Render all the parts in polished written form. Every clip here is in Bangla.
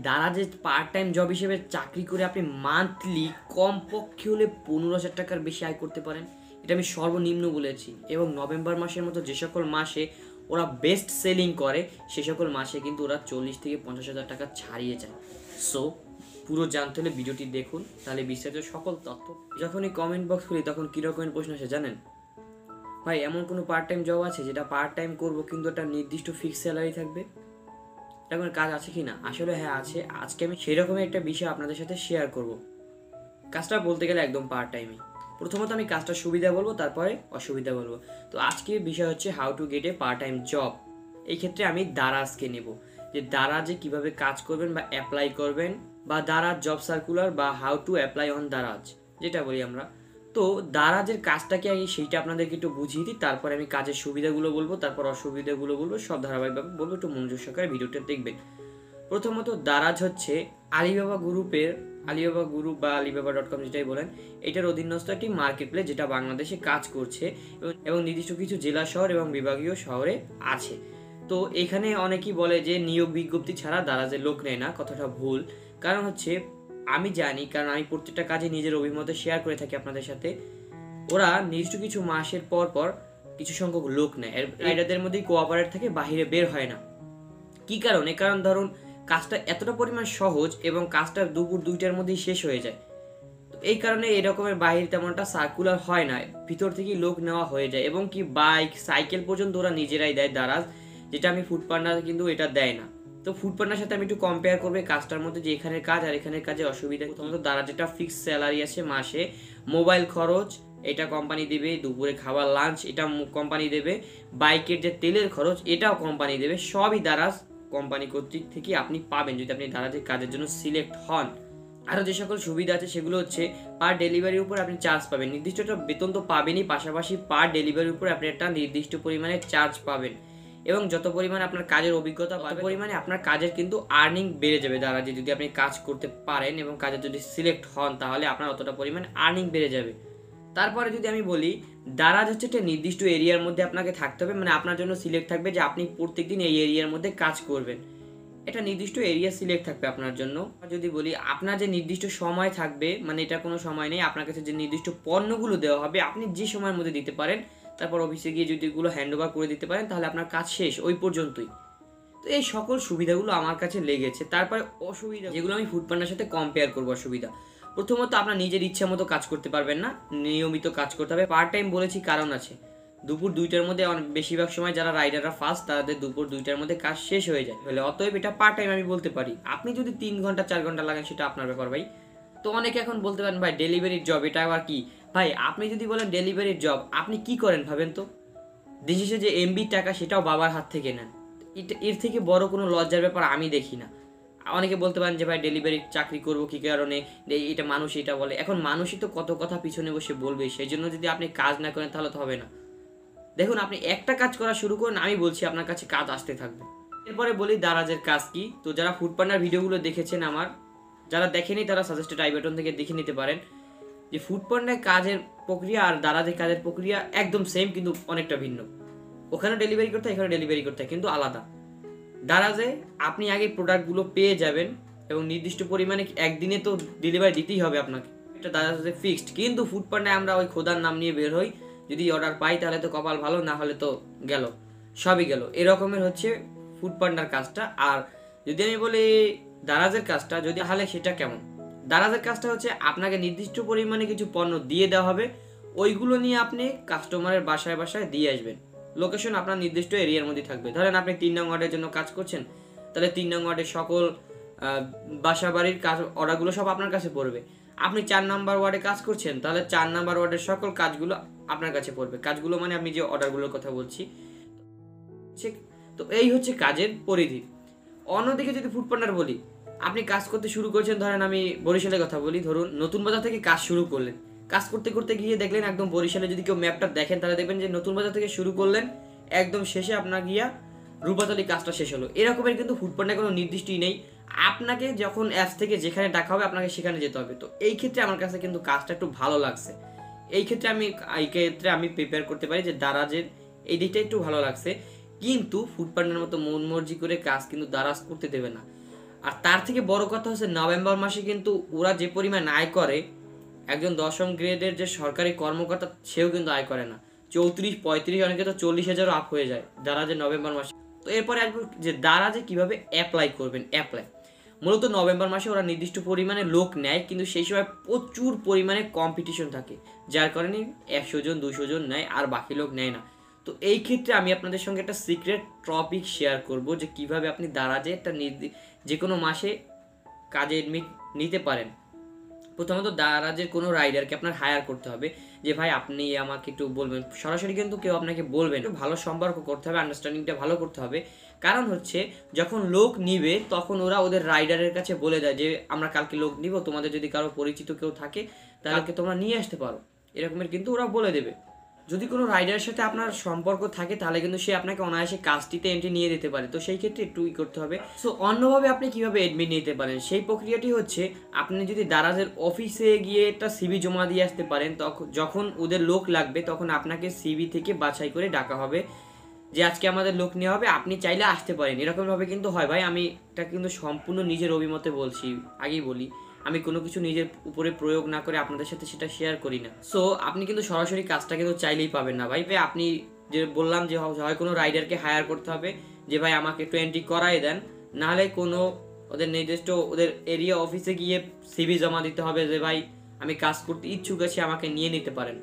দারাজে পার্ট টাইম জব হিসেবে চাকরি করে আপনি মান্থলি কমপক্ষে হলে 15,000 টাকার বেশি আয় করতে পারেন। এটা আমি সর্বনিম্ন বলেছি। এবং নভেম্বর মাসের মতো যে সকল মাসে ওরা বেস্ট সেলিং করে সে সকল মাসে কিন্তু ওরা 40 থেকে 50,000 টাকা ছাড়িয়ে যায়। সো পুরো জানতে হলে ভিডিওটি দেখুন, তাহলে বিস্তারিত সকল তথ্য। যখনই কমেন্ট বক্স খুলি তখন কীরকমের প্রশ্ন আসে জানেন? ভাই এমন কোনো পার্ট টাইম জব আছে যেটা পার্ট টাইম করবো কিন্তু একটা নির্দিষ্ট ফিক্স স্যালারি থাকবে? এরকম কাজ আছে কি না? আসলে হ্যাঁ আছে। আজকে আমি সেরকমই একটা বিষয় আপনাদের সাথে শেয়ার করব। কাজটা বলতে গেলে একদম পার্ট টাইমই। প্রথমত আমি কাজটার সুবিধা বলবো, তারপরে অসুবিধা বলবো। তো আজকে বিষয় হচ্ছে how to get A part time job. এই ক্ষেত্রে আমি দারাজকে নেব, যে দারাজে কিভাবে কাজ করবেন বা অ্যাপ্লাই করবেন, বা দারাজ জব সার্কুলার বা how to apply on Daraz যেটা বলি আমরা। তো দারাজের কাজটা কি আগে সেইটা আপনাদেরকে একটু বুঝিয়ে দিই, তারপরে আমি কাজের সুবিধাগুলো বলবো, তারপর অসুবিধাগুলো বলবো, সব ধারাবাহিকভাবে বলবো। একটু মনোযোগ সহকারে ভিডিওটা দেখবেন। প্রথমত দারাজ হচ্ছে আলিবাবা গ্রুপ বা alibaba.com যেটাই বলেন, এটার অধীনস্থ একটি মার্কেট প্লেস যেটা বাংলাদেশে কাজ করছে এবং নির্দিষ্ট কিছু জেলা শহর এবং বিভাগীয় শহরে আছে। তো এখানে অনেকেই বলে যে নিয়োগ বিজ্ঞপ্তি ছাড়া দারাজের লোক নেয় না, কথাটা ভুল। কারণ হচ্ছে আমি জানি, কারণ আমি প্রত্যেকটা কাজে নিজের অভিমত শেয়ার করে থাকি আপনাদের সাথে। ওরা নির্দিষ্ট কিছু মাসের পর পর কিছু সংখ্যক লোক নেয়, এদের মধ্যেই কোঅপারেট থাকে, বাহিরে বের হয় না। কি কারণে? কারণ ধরুন কাজটা এতটা পরিমাণ সহজ এবং কাজটা দুপুর 2টার মধ্যেই শেষ হয়ে যায়। তো এই কারণে এরকমের বাহির তেমনটা সার্কুলার হয় না, ভিতর থেকেই লোক নেওয়া হয়ে যায়। এবং কি বাইক সাইকেল পর্যন্ত ওরা নিজেরাই দেয় দারাজ, যেটা আমি ফুডপান্ডা কিন্তু এটা দেয় না। তো ফুডপান্ডার সাথে আমি একটু কম্পেয়ার করবো কাজটার মধ্যে, যে এখানের কাজ আর এখানের কাজে অসুবিধা। প্রথমত দারাজ যেটা ফিক্স স্যালারি আছে মাসে, মোবাইল খরচ এটা কোম্পানি দেবে, দুপুরে খাবার লাঞ্চ এটা কোম্পানি দেবে, বাইকের যে তেলের খরচ এটাও কোম্পানি দেবে, সবই দারাজ কোম্পানি কর্তৃক থেকে আপনি পাবেন যদি আপনি দারাজের কাজের জন্য সিলেক্ট হন। আরও যে সকল সুবিধা আছে সেগুলো হচ্ছে পার ডেলিভারির উপর আপনি চার্জ পাবেন, নির্দিষ্ট একটা বেতন তো পাবেনই, পাশাপাশি পার ডেলিভারির উপর আপনি একটা নির্দিষ্ট পরিমাণে চার্জ পাবেন। এবং যত পরিমাণে আপনার কাজের অভিজ্ঞতা তত পরিমাণে আপনার কাজের কিন্তু আর্নিং বেড়ে যাবে দারাজে, যদি আপনি কাজ করতে পারেন এবং কাজে যদি সিলেক্ট হন তাহলে আপনার অতটা পরিমাণ আর্নিং বেড়ে যাবে। তারপরে যদি আমি বলি, দারাজ হচ্ছে একটা নির্দিষ্ট এরিয়ার মধ্যে আপনাকে থাকতে হবে, মানে আপনার জন্য সিলেক্ট থাকবে যে আপনি প্রত্যেকদিন এই এরিয়ার মধ্যে কাজ করবেন, এটা নির্দিষ্ট এরিয়া সিলেক্ট থাকবে আপনার জন্য। যদি বলি আপনার যে নির্দিষ্ট সময় থাকবে, মানে এটা কোনো সময় নেই, আপনার কাছে যে নির্দিষ্ট পণ্যগুলো দেওয়া হবে আপনি যে সময়ের মধ্যে দিতে পারেন, তারপর অফিসে গিয়ে যদি এগুলো হ্যান্ড ওভার করে দিতে পারেন তাহলে আপনার কাজ শেষ ওই পর্যন্তই। তো এই সকল সুবিধাগুলো আমার কাছে লেগেছে। তারপরে অসুবিধা যেগুলো আমি ফুডপান্ডার সাথে কম্পেয়ার করবো, অসুবিধা প্রথমত আপনার নিজের ইচ্ছা মতো কাজ করতে পারবেন না, নিয়মিত কাজ করতে হবে। পার্ট টাইম বলেছি কারণ আছে, দুপুর 2টার মধ্যে বেশিরভাগ সময় যারা রাইডাররা ফার্স্ট তাদের দুপুর 2টার মধ্যে কাজ শেষ হয়ে যায়, বলে অতএব এটা পার্ট টাইম আমি বলতে পারি। আপনি যদি 3 ঘন্টা 4 ঘন্টা লাগান সেটা আপনার ব্যাপার ভাই। তো অনেকে এখন বলতে পারেন ভাই ডেলিভারির জব এটা আবার কি? ভাই আপনি যদি বলেন ডেলিভারির জব, আপনি কি করেন ভাবেন তো? দিন শেষে যে এমবি টাকা সেটাও বাবার হাত থেকে নেন, এর থেকে বড় কোনো লজ্জার ব্যাপার আমি দেখি না। অনেকে বলতে পারেন যে ভাই ডেলিভারি চাকরি করবো কি কারণে, এটা মানুষ এটা বলে। এখন মানুষই তো কত কথা পিছনে বসে বলবে, সেই জন্য যদি আপনি কাজ না করেন তাহলে তো হবে না। দেখুন আপনি একটা কাজ করা শুরু করুন, আমি বলছি আপনার কাছে কাজ আসতে থাকবে। এরপরে বলি দারাজের কাজ কি। তো যারা ফুডপান্ডার ভিডিওগুলো দেখেছেন আমার, যারা দেখেনি তারা সাজেস্টেড আই বাটন থেকে দেখে নিতে পারেন যে ফুডপান্ডার কাজের প্রক্রিয়া আর দারাজের কাজের প্রক্রিয়া একদম সেম কিন্তু অনেকটা ভিন্ন। ওখানে ডেলিভারি করতে হয়, এখানে ডেলিভারি করতে হয়, কিন্তু আলাদা। দারাজে আপনি আগে প্রোডাক্টগুলো পেয়ে যাবেন এবং নির্দিষ্ট পরিমাণে একদিনে তো ডেলিভারি দিতেই হবে আপনাকে, এটা দারাজে ফিক্সড। কিন্তু ফুডপান্ডায় আমরা ওই খোদার নাম নিয়ে বের হই, যদি অর্ডার পাই তাহলে তো কপাল ভালো, না হলে তো গেল, সবই গেল। এরকমের হচ্ছে ফুডপান্ডার কাজটা। আর যদি আমি বলি দারাজের কাজটা, যদি তাহলে সেটা কেমন? দারাজের কাজটা হচ্ছে আপনাকে নির্দিষ্ট পরিমাণে কিছু পণ্য দিয়ে দেওয়া হবে, ওইগুলো নিয়ে আপনি কাস্টমারের বাসায় বাসায় দিয়ে আসবেন। লোকেশন আপনার নির্দিষ্ট এরিয়ার মধ্যে থাকবে। ধরেন আপনি 3 নং ওয়ার্ডের জন্য কাজ করছেন, তাহলে 3 নং ওয়ার্ডের সকল বাসা বাড়ির কাজ অর্ডারগুলো সব আপনার কাছে পড়বে। আপনি 4 নাম্বার ওয়ার্ডে কাজ করছেন, তাহলে 4 নাম্বার ওয়ার্ডের সকল কাজগুলো আপনার কাছে পড়বে। কাজগুলো মানে আমি যে অর্ডারগুলোর কথা বলছি। তো এই হচ্ছে কাজের পরিধি। অন্যদিকে যদি ফুডপান্ডার বলি, আপনি কাজ করতে শুরু করেছেন, ধরেন আমি বরিশালের কথা বলি, ধরুন নতুন বাজার থেকে কাজ শুরু করলেন, কাজ করতে করতে গিয়ে দেখলেন একদম বরিশালে, যদি কেউ ম্যাপটা দেখেন তাহলে দেখবেন যে নতুন বাজার থেকে শুরু করলেন, একদম শেষে আপনার গিয়া রূপাতলি কাজটা শেষ হলো। এরকমের কিন্তু ফুডপান্ডার কোনো নির্দিষ্টই নেই, আপনাকে যখন অ্যাপস থেকে যেখানে ডাকা হবে আপনাকে সেখানে যেতে হবে। তো এই ক্ষেত্রে আমার কাছে কিন্তু কাজটা একটু ভালো লাগছে। এই ক্ষেত্রে আমি প্রিপেয়ার করতে পারি যে দারাজের এই দিকটা একটু ভালো লাগছে। কিন্তু ফুডপান্ডার মতো মন মর্জি করে কাজ কিন্তু দারাজ করতে দেবে না। আর তার থেকে বড় কথা হচ্ছে নভেম্বর মাসে কিন্তু ওরা যে পরিমাণ আয় করে, একজন 10ম গ্রেডের যে সরকারি কর্মকর্তা সেও কিন্তু আয় করে না। 34-35, অনেকে তো 40,000ও আপ হয়ে যায় দারাজে নভেম্বর মাসে। তো এরপরে আসবো যে দারাজে কিভাবে অ্যাপ্লাই করবেন। মূলত নভেম্বর মাসে ওরা নির্দিষ্ট পরিমাণে লোক নেয়, কিন্তু সেই সময় প্রচুর পরিমাণে কম্পিটিশন থাকে, যার কারণে 100 জন 200 জন নেয় আর বাকি লোক নেয় না। তো এই ক্ষেত্রে আমি আপনাদের সঙ্গে একটা সিক্রেট টপিক শেয়ার করব যে কিভাবে আপনি দারাজে একটা যে কোনো মাসে কাজে এডমিট নিতে পারেন। প্রথমত দারাজের কোনো রাইডারকে আপনার হায়ার করতে হবে, যে ভাই আপনি আমাকে একটু বলবেন। সরাসরি কিন্তু কেউ আপনাকে বলবেন, একটু ভালো সম্পর্ক করতে হবে, আন্ডারস্ট্যান্ডিংটা ভালো করতে হবে। কারণ হচ্ছে যখন লোক নিবে তখন ওরা ওদের রাইডারের কাছে বলে দেয় যে আমরা কালকে লোক নিব, তোমাদের যদি কারো পরিচিত কেউ থাকে তাহলে তোমরা নিয়ে আসতে পারো, এরকমের কিন্তু ওরা বলে দেবে। যদি কোনো রাইডারের সাথে আপনার সম্পর্ক থাকে তাহলে কিন্তু সে আপনাকে অনায়াসে কাজটিতে এন্ট্রি নিয়ে দিতে পারে। তো সেই ক্ষেত্রে একটু করতে হবে। সো অন্যভাবে আপনি কিভাবে এডমিট নিতে পারেন সেই প্রক্রিয়াটি হচ্ছে, আপনি যদি দারাজের অফিসে গিয়ে একটা সিভি জমা দিয়ে আসতে পারেন, তখন যখন ওদের লোক লাগবে তখন আপনাকে সিভি থেকে বাছাই করে ডাকা হবে যে আজকে আমাদের লোক নেওয়া হবে, আপনি চাইলে আসতে পারেন। এরকমভাবে কিন্তু হয় ভাই, আমি এটা কিন্তু সম্পূর্ণ নিজের অভিমতে বলছি, আগেই বলি আমি কোনো কিছু নিজের উপরে প্রয়োগ না করে আপনাদের সাথে সেটা শেয়ার করি না। সো আপনি কিন্তু সরাসরি কাজটা কিন্তু চাইলেই পাবেন না ভাই। আপনি যে বললাম যে হয় কোনো রাইডারকে হায়ার করতে হবে যে ভাই আমাকে 20 করাই দেন, নাহলে কোনো ওদের নির্দিষ্ট ওদের এরিয়া অফিসে গিয়ে সিভি জমা দিতে হবে যে ভাই আমি কাজ করতে ইচ্ছুক আছি, আমাকে নিয়ে নিতে পারেন।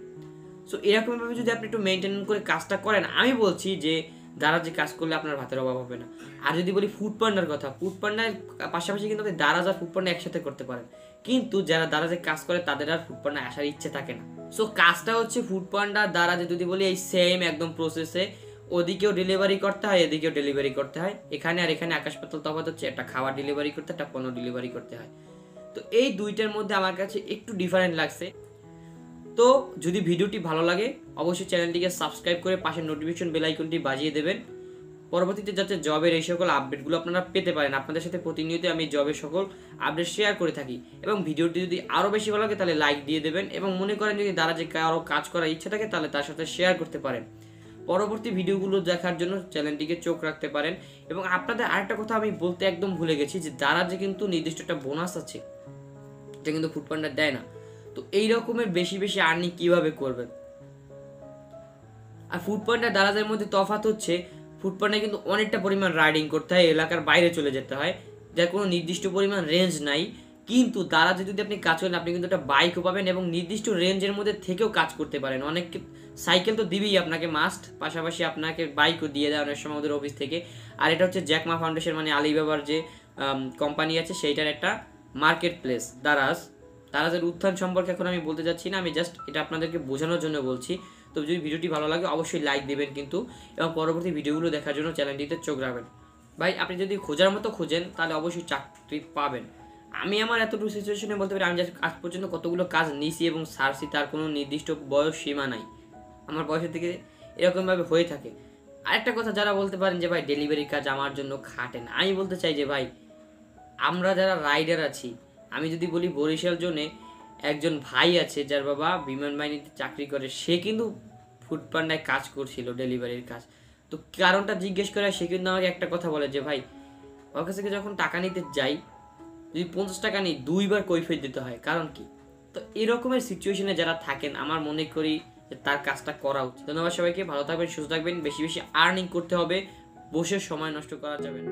সো এরকমভাবে যদি আপনি একটু মেনটেন করে কাজটা করেন, আমি বলছি যে দারাজে কাজ করলে আপনার ভাতের অভাব হবে না। আর যদি বলি ফুড পান্ডার কথা, ফুড পান্ডার পাশাপাশি কিন্তু আপনি দারাজ আর ফুড পান্ডা একসাথে করতে পারেন, কিন্তু যারা দারাজে কাজ করে তাদের আর ফুড পান্ডা আসার ইচ্ছে থাকে না। সো কাজটা হচ্ছে ফুড পান্ডা দারাজে যদি বলি এই সেম একদম প্রসেসে, ওদিকেও ডেলিভারি করতে হয় এদিকেও ডেলিভারি করতে হয়। এখানে আর এখানে আকাশ পাতাল তফাৎ হচ্ছে, একটা খাবার ডেলিভারি করতে একটা পণ্য ডেলিভারি করতে হয়। তো এই দুইটার মধ্যে আমার কাছে একটু ডিফারেন্ট লাগছে। তো যদি ভিডিওটি ভালো লাগে অবশ্যই চ্যানেলটিকে সাবস্ক্রাইব করে পাশের নোটিফিকেশন বেল আইকনটি বাজিয়ে দেবেন, পরবর্তীতে যাতে জবের এই সকল আপডেটগুলো আপনারা পেতে পারেন। আপনাদের সাথে প্রতিনিয়ত আমি জবের সকল আপডেট শেয়ার করে থাকি। এবং ভিডিওটি যদি আরও বেশি ভালো লাগে তাহলে লাইক দিয়ে দেবেন, এবং মনে করেন যদি দারাজে কারো কাজ করার ইচ্ছা থাকে তাহলে তার সাথে শেয়ার করতে পারেন। পরবর্তী ভিডিওগুলো দেখার জন্য চ্যানেলটিকে চোখ রাখতে পারেন। এবং আপনাদের আরেকটা কথা আমি বলতে একদম ভুলে গেছি যে দারাজে কিন্তু নির্দিষ্ট একটা বোনাস আছে, এটা কিন্তু ফুড পান্ডা দেয় না। তো এই রকমের বেশি বেশি আর্নিং কিভাবে করবেন? আর ফুড পান্ডা দারাজের মধ্যে তফাৎ হচ্ছে, ফুড পান্ডায় কিন্তু অনেকটা পরিমাণ রাইডিং করতে হয়, এলাকার বাইরে চলে যেতে হয়, যার কোনো নির্দিষ্ট পরিমাণ রেঞ্জ নাই। কিন্তু দারাজে যদি আপনি কাজ করেন আপনি কিন্তু একটা বাইকও পাবেন এবং নির্দিষ্ট রেঞ্জের মধ্যে থেকেও কাজ করতে পারেন। অনেক সাইকেল তো দিবেই আপনাকে মাস্ট, পাশাপাশি আপনাকে বাইকও দিয়ে দেয় অনেক সময় ওদের অফিস থেকে। আর এটা হচ্ছে জ্যাকমা ফাউন্ডেশন মানে আলিবাবার যে কোম্পানি আছে সেইটার একটা মার্কেট প্লেস দারাজের উত্থান সম্পর্কে এখন আমি বলতে যাচ্ছি না, আমি জাস্ট এটা আপনাদেরকে বোঝানোর জন্য বলছি। তো যদি ভিডিওটি ভালো লাগে অবশ্যই লাইক দেবেন কিন্তু, এবং পরবর্তী ভিডিওগুলো দেখার জন্য চ্যানেলটিতে চোখ রাখবেন। ভাই আপনি যদি খোঁজার মতো খোঁজেন তাহলে অবশ্যই চাকরি পাবেন। আমি আমার এতটুকু সিচুয়েশনে বলতে পারি, আমি আজ পর্যন্ত কতগুলো কাজ নিয়েছি এবং সারছি তার কোনো নির্দিষ্ট বয়স সীমা নাই, আমার বয়সের থেকে এরকমভাবে হয়ে থাকে। আরেকটা কথা যারা বলতে পারেন যে ভাই ডেলিভারি কাজ আমার জন্য খাটেন, আমি বলতে চাই যে ভাই আমরা যারা রাইডার আছি, আমি যদি বলি বরিশাল জোনে একজন ভাই আছে যার বাবা বিমান বাহিনীতে চাকরি করে, সে কিন্তু ফুড পান্ডায় কাজ করছিল ডেলিভারির কাজ। তো কারণটা জিজ্ঞেস করে সে কিন্তু আমাকে একটা কথা বলে যে ভাই ওর কাছ থেকে যখন টাকা নিতে যাই যদি 50 টাকা নিই 2 বার কৈফিয়ত দিতে হয়, কারণ কি? তো এরকমের সিচুয়েশনে যারা থাকেন আমার মনে করি যে তার কাজটা করা উচিত। ধন্যবাদ সবাইকে, ভালো থাকবেন, সুস্থ থাকবেন, বেশি বেশি আর্নিং করতে হবে, বসে সময় নষ্ট করা যাবে না।